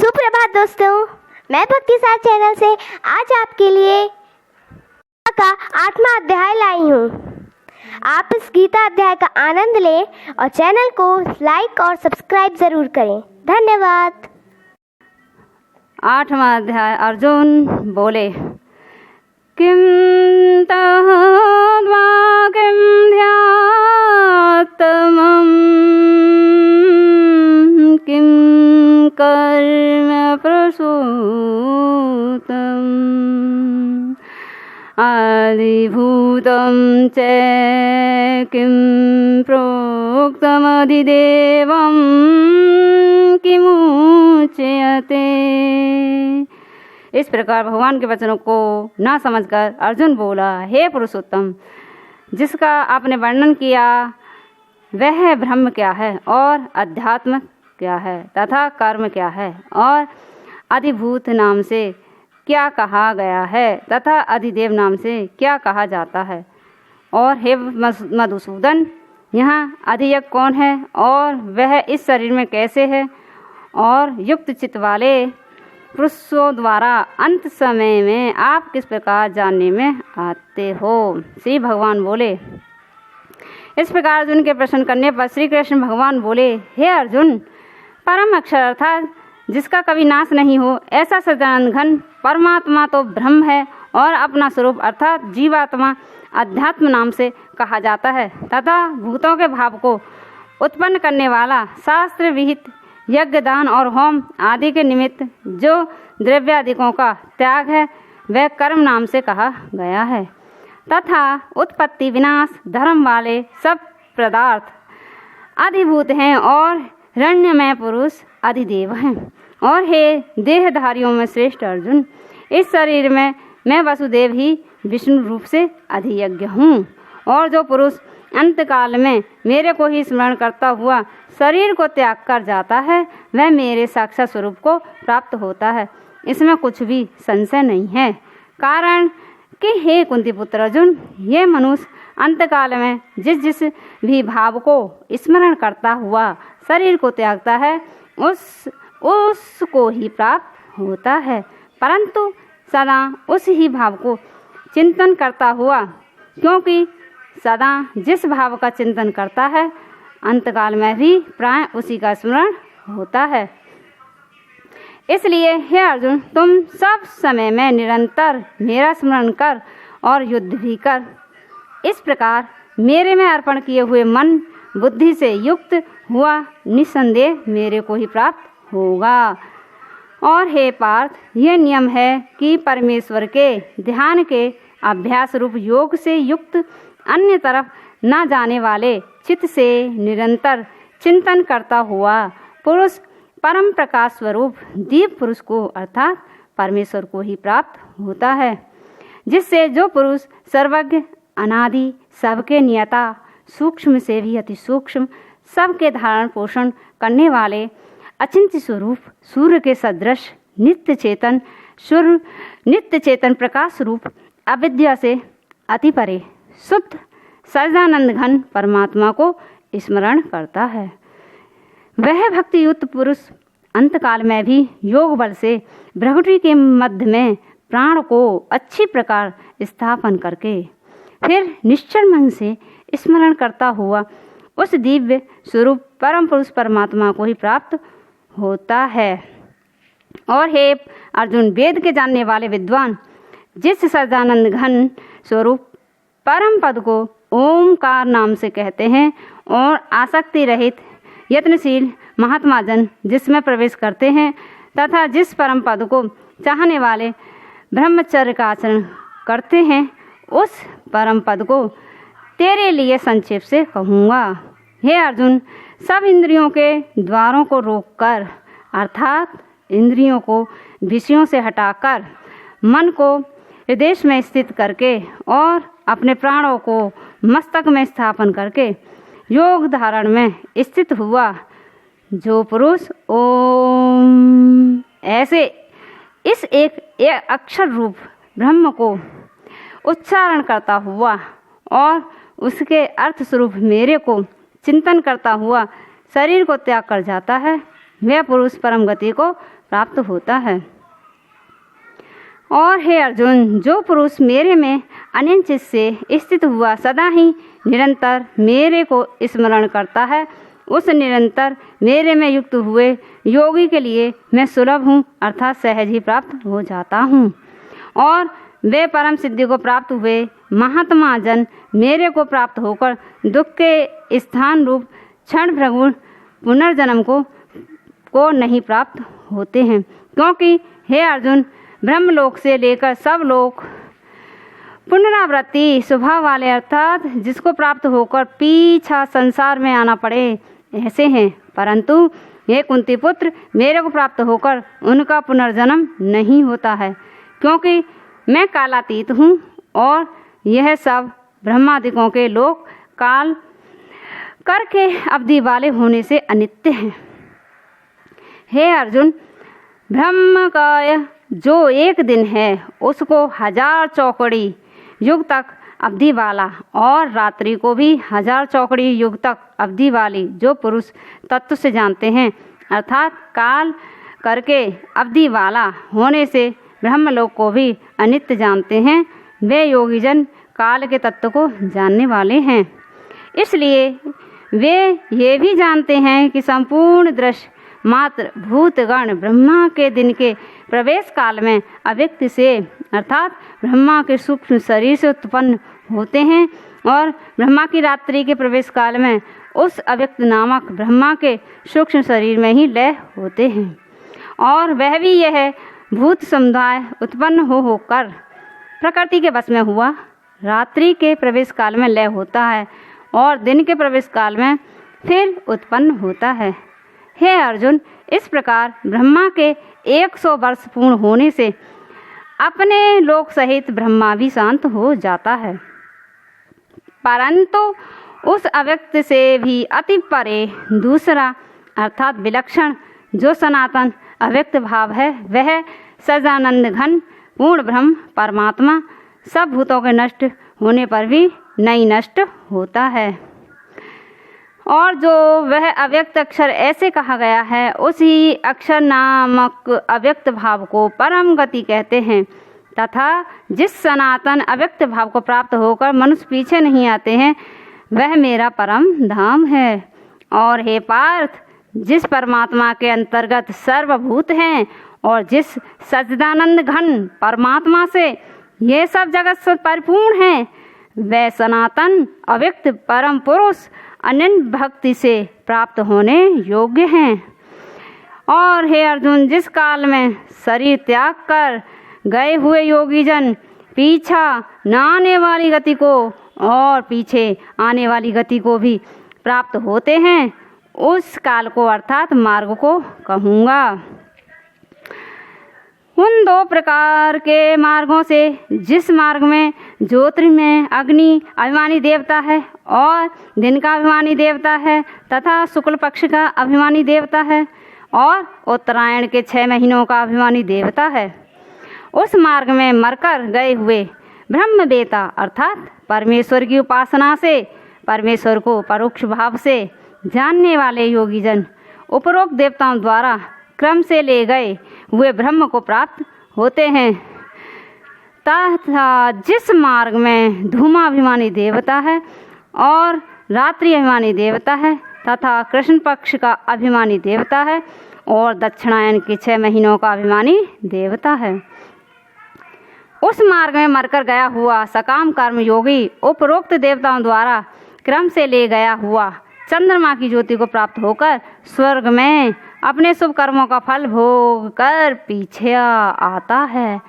सुप्रभात दोस्तों, मैं भक्ति सार चैनल से आज आपके लिए का 8वां अध्याय लाई हूँ। आप इस गीता अध्याय का आनंद लें और चैनल को लाइक और सब्सक्राइब जरूर करें। धन्यवाद। 8वां अध्याय। अर्जुन बोले, किम तहद्वा किम ध्यात्मम् किम कर्म प्रसूतम् आदिभूतं च किं प्रोक्तमधिदेवं किमुच्यते। इस प्रकार भगवान के वचनों को ना समझकर अर्जुन बोला, हे पुरुषोत्तम, जिसका आपने वर्णन किया वह ब्रह्म क्या है और अध्यात्म क्या है तथा कर्म क्या है और अधिभूत नाम से क्या कहा गया है तथा अधिदेव नाम से क्या कहा जाता है। और हे मधुसूदन, यहाँ अधियज्ञ कौन है और वह इस शरीर में कैसे है और युक्त चित्त वाले पुरुषों द्वारा अंत समय में आप किस प्रकार जानने में आते हो। श्री भगवान बोले। इस प्रकार अर्जुन के प्रश्न करने पर श्री कृष्ण भगवान बोले, हे अर्जुन, परम अक्षर अर्थात जिसका कभी नाश नहीं हो ऐसा सच्चिदानंद घन परमात्मा तो ब्रह्म है और अपना स्वरूप अर्थात जीवात्मा अध्यात्म नाम से कहा जाता है तथा भूतों के भाव को उत्पन्न करने वाला शास्त्र विहित यज्ञ दान और होम आदि के निमित्त जो द्रव्यादिकों का त्याग है वह कर्म नाम से कहा गया है तथा उत्पत्ति विनाश धर्म वाले सब पदार्थ अधिभूत हैं और हिरण्यमय पुरुष अधिदेव हैं। और हे देहधारियों में श्रेष्ठ अर्जुन, इस शरीर में मैं वसुदेव ही विष्णु रूप से अधियज्ञ हूँ और जो पुरुष अंतकाल में मेरे को ही स्मरण करता हुआ शरीर को त्याग कर जाता है वह मेरे साक्षात स्वरूप को प्राप्त होता है। इसमें कुछ भी संशय नहीं है। कारण कि हे कुंती पुत्र अर्जुन, ये मनुष्य अंतकाल में जिस जिस भी भाव को स्मरण करता हुआ शरीर को त्यागता है उसको ही प्राप्त होता है, परंतु सदा उस ही भाव को चिंतन करता हुआ, क्योंकि सदा जिस भाव का चिंतन करता है अंतकाल में भी प्राय उसी का स्मरण होता है। इसलिए हे अर्जुन, तुम सब समय में निरंतर मेरा स्मरण कर और युद्ध भी कर। इस प्रकार मेरे में अर्पण किए हुए मन बुद्धि से युक्त हुआ निसंदेह मेरे को ही प्राप्त होगा। और हे पार्थ, यह नियम है कि परमेश्वर के ध्यान के अभ्यास रूप योग से युक्त अन्य तरफ न जाने वाले चित्त से निरंतर चिंतन करता हुआ पुरुष परम प्रकाश स्वरूप दीप पुरुष को अर्थात परमेश्वर को ही प्राप्त होता है, जिससे जो पुरुष सर्वज्ञ अनादि सबके नियता सूक्ष्म से भी अति सूक्ष्म सबके धारण पोषण करने वाले अचिंत्य स्वरूप सूर्य के सदृश नित्य चेतन प्रकाश रूप अविद्या से अति परे शुद्ध सच्चिदानंद घन परमात्मा को स्मरण करता है, वह भक्ति युक्त पुरुष अंतकाल में भी योग बल से भ्रकुटी के मध्य में प्राण को अच्छी प्रकार स्थापन करके फिर निश्चल मन से स्मरण करता हुआ उस दिव्य स्वरूप परम पुरुष परमात्मा को ही प्राप्त होता है। और हे अर्जुन, वेद के जानने वाले विद्वान जिस सच्चिदानंद घन स्वरूप परम पद को ओमकार नाम से कहते हैं और आसक्ति रहित यत्नशील महात्मा जन जिसमें प्रवेश करते हैं तथा जिस परम पद को चाहने वाले ब्रह्मचर्य का आचरण करते हैं उस परम पद को तेरे लिए संक्षेप से कहूँगा। हे अर्जुन, सब इंद्रियों के द्वारों को रोककर अर्थात इंद्रियों को विषयों से हटाकर मन को हृदय में स्थित करके और अपने प्राणों को मस्तक में स्थापन करके योग धारण में स्थित हुआ जो पुरुष ओम ऐसे इस एक अक्षर रूप ब्रह्म को उच्चारण करता हुआ और उसके अर्थ स्वरूप मेरे को चिंतन करता हुआ शरीर को त्याग कर जाता है, वह पुरुष परम गति को प्राप्त होता है। और हे अर्जुन, जो पुरुष मेरे में अनन्य चित्त से स्थित हुआ सदा ही निरंतर मेरे को स्मरण करता है, उस निरंतर मेरे में युक्त हुए योगी के लिए मैं सुलभ हूँ, अर्थात सहज ही प्राप्त हो जाता हूँ। और वे परम सिद्धि को प्राप्त हुए महात्मा जन मेरे को प्राप्त होकर दुख के स्थान रूप क्षण भ्रगुण पुनर्जन्म को नहीं प्राप्त होते हैं, क्योंकि हे अर्जुन, ब्रह्मलोक से लेकर सब लोग पुनरावृत्ति स्वभाव वाले, अर्थात जिसको प्राप्त होकर पीछा संसार में आना पड़े, ऐसे हैं। परंतु ये कुंती पुत्र, मेरे को प्राप्त होकर उनका पुनर्जन्म नहीं होता है, क्योंकि मैं कालातीत हूँ और यह सब ब्रह्मादिकों के लोग काल करके अवधि वाले होने से अनित्य हैं। हे अर्जुन, ब्रह्म का जो एक दिन है उसको 1000 चौकड़ी युग तक अवधि वाला, और रात्रि को भी 1000 चौकड़ी युग तक अवधि वाली जो पुरुष तत्व से जानते हैं, अर्थात काल करके अवधि वाला होने से ब्रह्मलोक को भी अनित्य जानते हैं, वे योगीजन काल के तत्व को जानने वाले हैं। इसलिए वे ये भी जानते हैं कि संपूर्ण दृश्य मात्र भूतगण ब्रह्मा के दिन के प्रवेश काल में अव्यक्त से, अर्थात ब्रह्मा के सूक्ष्म शरीर से उत्पन्न होते हैं, और ब्रह्मा की रात्रि के प्रवेश काल में उस अव्यक्त नामक ब्रह्मा के सूक्ष्म शरीर में ही लय होते हैं। और वह भी यह भूत समुदाय उत्पन्न होकर प्रकृति के वश में हुआ रात्रि के प्रवेश काल में लय होता है, और दिन के प्रवेश काल में फिर उत्पन्न होता है। हे अर्जुन, इस प्रकार ब्रह्मा के 100 वर्ष पूर्ण होने से अपने लोक सहित ब्रह्मा भी शांत हो जाता है, परंतु उस अव्यक्त से भी अति परे दूसरा, अर्थात विलक्षण जो सनातन अव्यक्त भाव है, वह सदानंद घन पूर्ण ब्रह्म परमात्मा सब भूतों के नष्ट होने पर भी नहीं नष्ट होता है। और जो वह अव्यक्त अक्षर ऐसे कहा गया है, उसी अक्षर नामक अव्यक्त भाव को परम गति कहते हैं, तथा जिस सनातन अव्यक्त भाव को प्राप्त होकर मनुष्य पीछे नहीं आते हैं, वह मेरा परम धाम है। और हे पार्थ, जिस परमात्मा के अंतर्गत सर्वभूत हैं और जिस सच्चिदानंद घन परमात्मा से ये सब जगत से परिपूर्ण है, वह सनातन अव्यक्त परम पुरुष अनन्य भक्ति से प्राप्त होने योग्य हैं। और हे अर्जुन, जिस काल में शरीर त्याग कर गए हुए योगीजन पीछा न आने वाली गति को और पीछे आने वाली गति को भी प्राप्त होते हैं, उस काल को अर्थात मार्ग को कहूँगा। उन 2 प्रकार के मार्गों से जिस मार्ग में ज्योतिर्मय अग्नि अभिमानी देवता है और दिन का अभिमानी देवता है तथा शुक्ल पक्ष का अभिमानी देवता है और उत्तरायण के 6 महीनों का अभिमानी देवता है, उस मार्ग में मरकर गए हुए ब्रह्मवेता अर्थात परमेश्वर की उपासना से परमेश्वर को परोक्ष भाव से जानने वाले योगीजन उपरोक्त देवताओं द्वारा क्रम से ले गए हुए ब्रह्म को प्राप्त होते हैं। तथा जिस मार्ग में धूमाभिमानी देवता है और रात्रि अभिमानी देवता है तथा कृष्ण पक्ष का अभिमानी देवता है और दक्षिणायन के 6 महीनों का अभिमानी देवता है, उस मार्ग में मरकर गया हुआ सकाम कर्म योगी उपरोक्त देवताओं द्वारा क्रम से ले गया हुआ चंद्रमा की ज्योति को प्राप्त होकर स्वर्ग में अपने शुभ कर्मों का फल भोग कर पीछे आता है।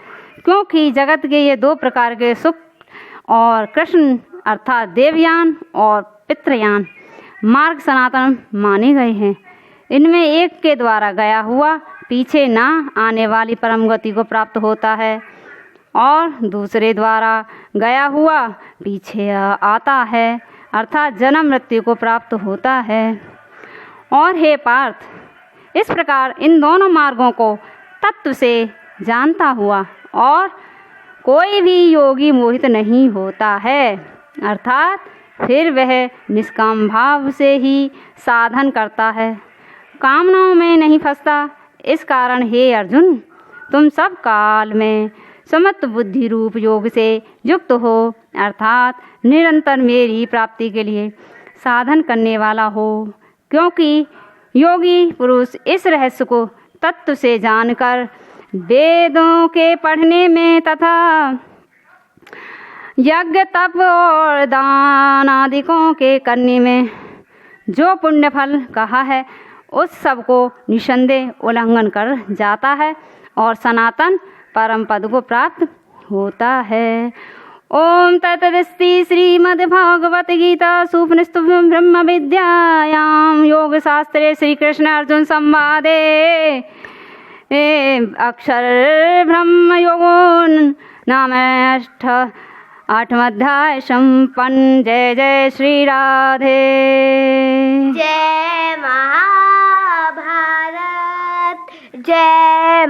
क्योंकि जगत के ये 2 प्रकार के सुख और कृष्ण अर्थात देवयान और पितृयान मार्ग सनातन माने गए हैं। इनमें एक के द्वारा गया हुआ पीछे ना आने वाली परम गति को प्राप्त होता है और दूसरे द्वारा गया हुआ पीछे आता है, अर्थात जन्म मृत्यु को प्राप्त होता है। और हे पार्थ, इस प्रकार इन दोनों मार्गों को तत्व से जानता हुआ और कोई भी योगी मोहित नहीं होता है, अर्थात फिर वह निष्काम भाव से ही साधन करता है, कामनाओं में नहीं फंसता इस कारण हे अर्जुन, तुम सब काल में समत्व बुद्धि रूप योग से युक्त हो, अर्थात निरंतर मेरी प्राप्ति के लिए साधन करने वाला हो। क्योंकि योगी पुरुष इस रहस्य को तत्व से जानकर वेदों के पढ़ने में तथा यज्ञ तप और दान आदिकों के करने में जो पुण्य फल कहा है, उस सब को निसंदेह उल्लंघन कर जाता है और सनातन परम पद को प्राप्त होता है। ओम तत्सदिति श्रीमद्भागवत गीता उपनिषदु ब्रह्म विद्यायां योग शास्त्रे श्री कृष्ण अर्जुन संवादे अक्षर ब्रह्म योगो नाम 8वां संपन्न। जय जय श्री राधे। जय महाभारत, जय